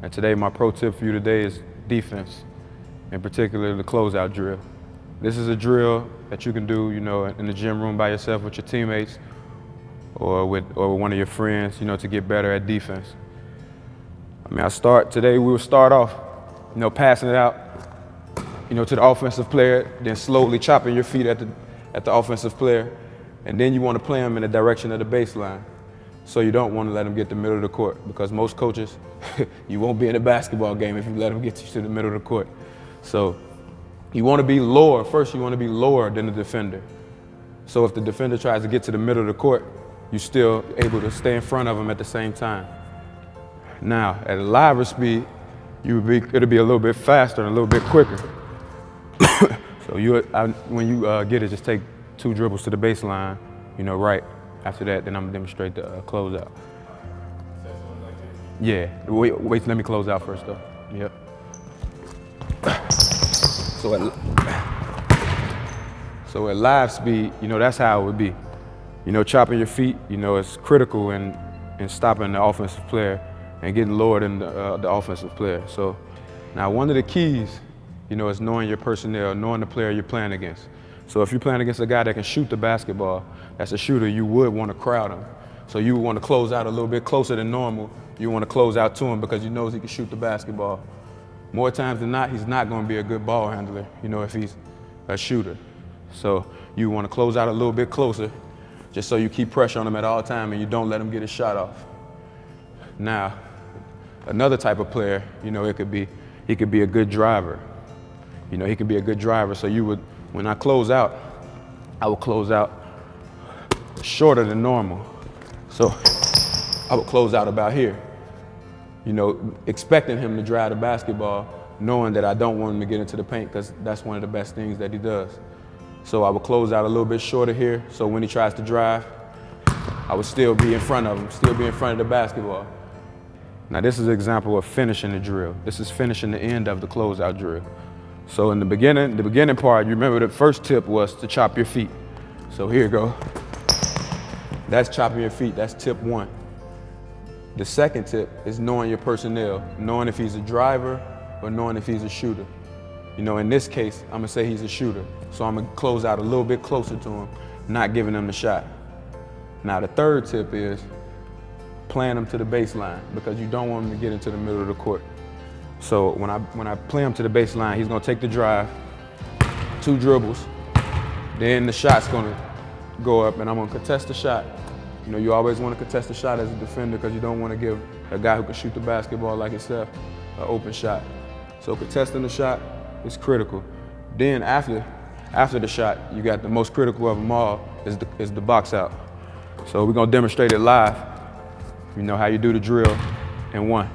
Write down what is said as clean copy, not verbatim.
And today, my pro tip for you today is defense, in particular the closeout drill. This is a drill that you can do, in the gym room by yourself with your teammates or with one of your friends, to get better at defense. Today we will start off, passing it out, to the offensive player, then slowly chopping your feet at the offensive player, and then you want to play them in the direction of the baseline. So you don't want to let them get to the middle of the court, because most coaches, you won't be in a basketball game if you let them get you to the middle of the court. So you want to be lower. First, you want to be lower than the defender. So if the defender tries to get to the middle of the court, you're still able to stay in front of them at the same time. Now, at a live speed, it'll be a little bit faster and a little bit quicker. So when you get it, just take 2 dribbles to the baseline, right. After that, then I'm gonna demonstrate the closeout. Yeah, wait, let me close out first though. Yep. So at live speed, that's how it would be. Chopping your feet, it's critical in stopping the offensive player and getting lower than the offensive player. So now one of the keys, is knowing your personnel, knowing the player you're playing against. So if you're playing against a guy that can shoot the basketball, that's a shooter, you would want to crowd him. So you would want to close out a little bit closer than normal. You want to close out to him because you know he can shoot the basketball. More times than not, he's not going to be a good ball handler, if he's a shooter. So you want to close out a little bit closer just so you keep pressure on him at all times and you don't let him get his shot off. Now, another type of player, he could be a good driver. He can be a good driver. So when I close out, I will close out shorter than normal. So I would close out about here, expecting him to drive the basketball, knowing that I don't want him to get into the paint because that's one of the best things that he does. So I would close out a little bit shorter here, so when he tries to drive, I would still be in front of him, still be in front of the basketball. Now this is an example of finishing the drill. This is finishing the end of the closeout drill. So in the beginning part, you remember the first tip was to chop your feet. So here you go. That's chopping your feet, that's tip 1. The second tip is knowing your personnel, knowing if he's a driver or knowing if he's a shooter. In this case, I'm gonna say he's a shooter. So I'm gonna close out a little bit closer to him, not giving him the shot. Now the third tip is playing him to the baseline because you don't want him to get into the middle of the court. So when I play him to the baseline, he's gonna take the drive, 2 dribbles, then the shot's gonna go up and I'm gonna contest the shot. You always wanna contest the shot as a defender because you don't wanna give a guy who can shoot the basketball like yourself an open shot. So contesting the shot is critical. Then after the shot, you got the most critical of them all is the box out. So we're gonna demonstrate it live. How you do the drill in 1.